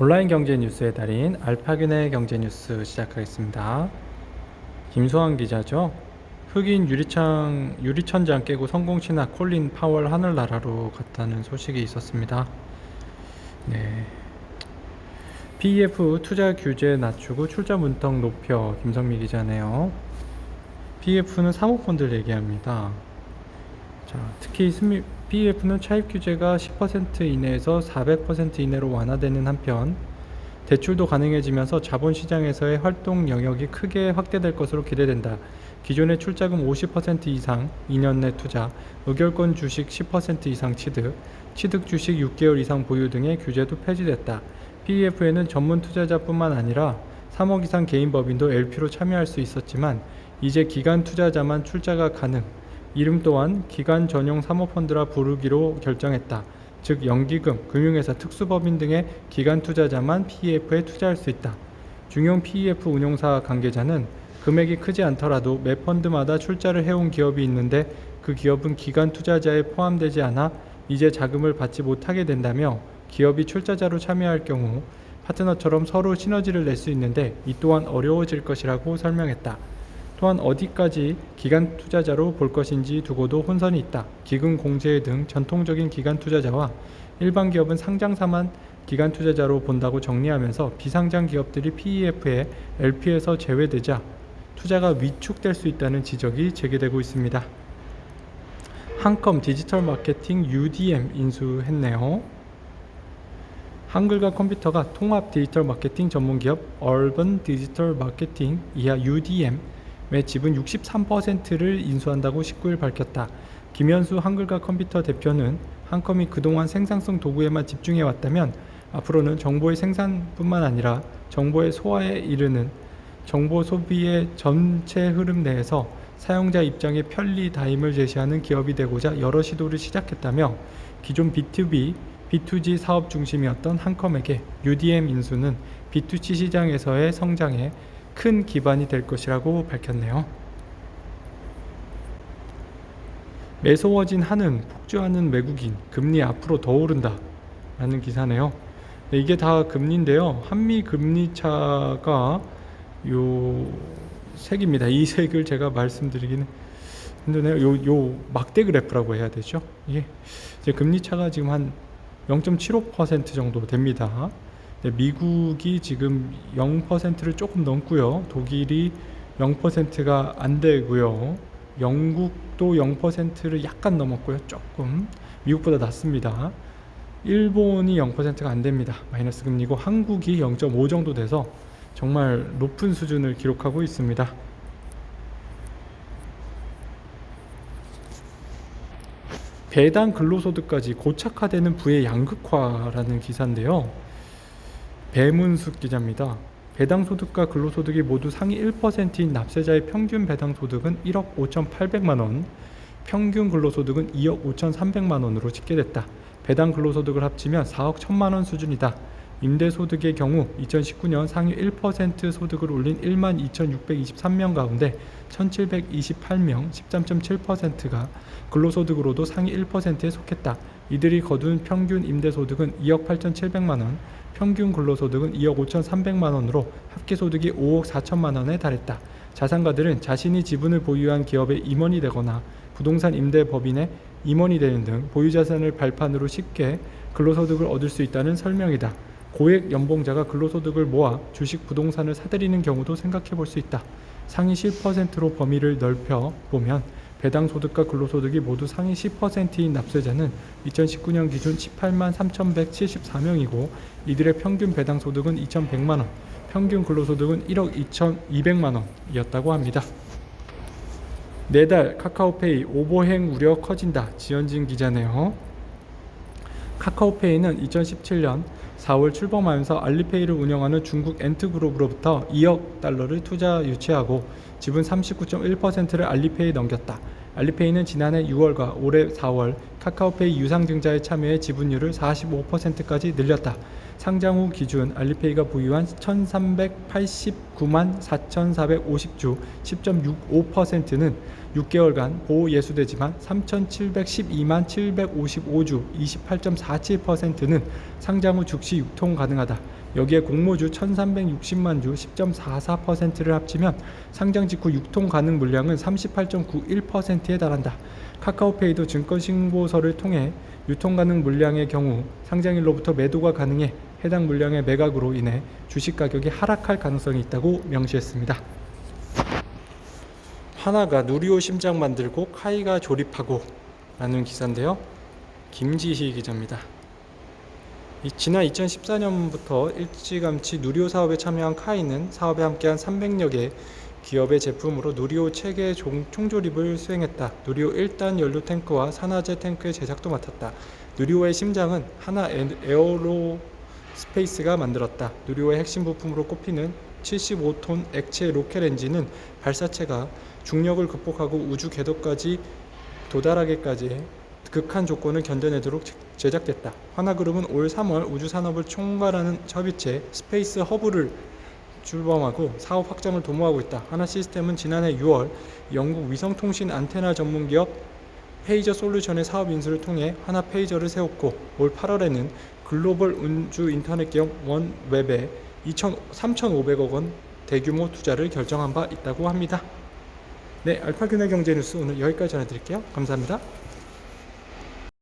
온라인 경제 뉴스의 달인 알파균의 경제 뉴스 시작하겠습니다. 김소환 기자죠. 흑인 유리천장 깨고 성공 신학 콜린 파월 하늘나라로 갔다는 소식이 있었습니다. 네. PEF 투자 규제 낮추고 출자 문턱 높여 김성미 기자네요. PEF는 사모펀드를 얘기합니다. 자, 특히 PEF는 차입 규제가 10% 이내에서 400% 이내로 완화되는 한편 대출도 가능해지면서 자본시장에서의 활동 영역이 크게 확대될 것으로 기대된다. 기존의 출자금 50% 이상 2년 내 투자, 의결권 주식 10% 이상 취득 주식 6개월 이상 보유 등의 규제도 폐지됐다. PEF에는 전문 투자자뿐만 아니라 3억 이상 개인 법인도 LP로 참여할 수 있었지만 이제 기관 투자자만 출자가 가능. 이름 또한 기관 전용 사모펀드라 부르기로 결정했다. 즉 연기금, 금융회사, 특수법인 등의 기관 투자자만 PEF에 투자할 수 있다. 중용 PEF 운용사 관계자는 금액이 크지 않더라도 매 펀드마다 출자를 해온 기업이 있는데 그 기업은 기관 투자자에 포함되지 않아 이제 자금을 받지 못하게 된다며 기업이 출자자로 참여할 경우 파트너처럼 서로 시너지를 낼 수 있는데 이 또한 어려워질 것이라고 설명했다. 또한 어디까지 기관 투자자로 볼 것인지 두고도 혼선이 있다. 기금 공제 등 전통적인 기관 투자자와 일반 기업은 상장사만 기관 투자자로 본다고 정리하면서 비상장 기업들이 PEF에 LP에서 제외되자 투자가 위축될 수 있다는 지적이 제기되고 있습니다. 한컴 디지털 마케팅 UDM 인수했네요. 한글과 컴퓨터가 통합 디지털 마케팅 전문기업 얼번 디지털 마케팅 이하 UDM 의 지분 63%를 인수한다고 19일 밝혔다. 김현수 한글과 컴퓨터 대표는 한컴이 그동안 생산성 도구에만 집중해왔다면 앞으로는 정보의 생산뿐만 아니라 정보의 소화에 이르는 정보 소비의 전체 흐름 내에서 사용자 입장의 편리 다임을 제시하는 기업이 되고자 여러 시도를 시작했다며 기존 B2B, B2G 사업 중심이었던 한컴에게 UDM 인수는 B2C 시장에서의 성장에 큰 기반이 될 것이라고 밝혔네요. 매서워진 한은 폭주하는 외국인, 금리 앞으로 더 오른다 라는 기사네요. 네, 이게 다 금리인데요. 한미 금리 차가 요 색입니다. 이 색을 제가 말씀드리기는 힘드네요. 요 막대 그래프라고 해야 되죠. 이게 이제 금리 차가 지금 한 0.75% 정도 됩니다. 네, 미국이 지금 0%를 조금 넘고요. 독일이 0%가 안 되고요. 영국도 0%를 약간 넘었고요. 조금 미국보다 낮습니다. 일본이 0%가 안 됩니다. 마이너스 금리고 한국이 0.5 정도 돼서 정말 높은 수준을 기록하고 있습니다. 배당 근로소득까지 고착화되는 부의 양극화라는 기사인데요. 배문숙 기자입니다. 배당소득과 근로소득이 모두 상위 1%인 납세자의 평균 배당소득은 1억 5,800만원, 평균 근로소득은 2억 5,300만원으로 집계됐다. 배당 근로소득을 합치면 4억 1,000만원 수준이다. 임대소득의 경우 2019년 상위 1% 소득을 올린 12,623명 가운데 1,728명 13.7%가 근로소득으로도 상위 1%에 속했다. 이들이 거둔 평균 임대소득은 2억 8,700만원, 평균 근로소득은 2억 5,300만원으로 합계소득이 5억 4천만원에 달했다. 자산가들은 자신이 지분을 보유한 기업의 임원이 되거나 부동산 임대법인의 임원이 되는 등 보유자산을 발판으로 쉽게 근로소득을 얻을 수 있다는 설명이다. 고액 연봉자가 근로소득을 모아 주식 부동산을 사들이는 경우도 생각해 볼 수 있다. 상위 10%로 범위를 넓혀 보면 배당소득과 근로소득이 모두 상위 10%인 납세자는 2019년 기준 18만 3,174명이고 이들의 평균 배당소득은 2,100만원, 평균 근로소득은 1억 2,200만원이었다고 합니다. 내달 카카오페이 오버행 우려 커진다. 지현진 기자네요. 카카오페이는 2017년 4월 출범하면서 알리페이를 운영하는 중국 엔트그룹으로부터 2억 달러를 투자 유치하고 지분 39.1%를 알리페이에 넘겼다. 알리페이는 지난해 6월과 올해 4월 카카오페이 유상증자에 참여해 지분율을 45%까지 늘렸다. 상장 후 기준 알리페이가 보유한 1,389만 4,450주 10.65%는 6개월간 보호 예수되지만 3,712만 755주 28.47%는 상장 후 즉시 유통 가능하다. 여기에 공모주 1360만 주 10.44%를 합치면 상장 직후 유통 가능 물량은 38.91%에 달한다. 카카오페이도 증권신고서를 통해 유통 가능 물량의 경우 상장일로부터 매도가 가능해 해당 물량의 매각으로 인해 주식 가격이 하락할 가능성이 있다고 명시했습니다. 하나가 누리호 심장 만들고 카이가 조립하고 라는 기사인데요. 김지희 기자입니다. 지난 2014년부터 일찌감치 누리호 사업에 참여한 카이는 사업에 함께한 300여 개 기업의 제품으로 누리호 체계 총조립을 수행했다. 누리호 1단 연료 탱크와 산화제 탱크의 제작도 맡았다. 누리호의 심장은 하나 에어로스페이스가 만들었다. 누리호의 핵심 부품으로 꼽히는 75톤 액체 로켓 엔진은 발사체가 중력을 극복하고 우주 궤도까지 도달하기까지 극한 조건을 견뎌내도록 제작됐다. 하나그룹은 올 3월 우주산업을 총괄하는 협의체 스페이스 허브를 출범하고 사업 확장을 도모하고 있다. 하나시스템은 지난해 6월 영국 위성통신 안테나 전문기업 페이저 솔루션의 사업 인수를 통해 하나 페이저를 세웠고 올 8월에는 글로벌 우주 인터넷 기업 원웹에 3,500억 원 대규모 투자를 결정한 바 있다고 합니다. 네, 알파균의 경제 뉴스 오늘 여기까지 전해드릴게요. 감사합니다.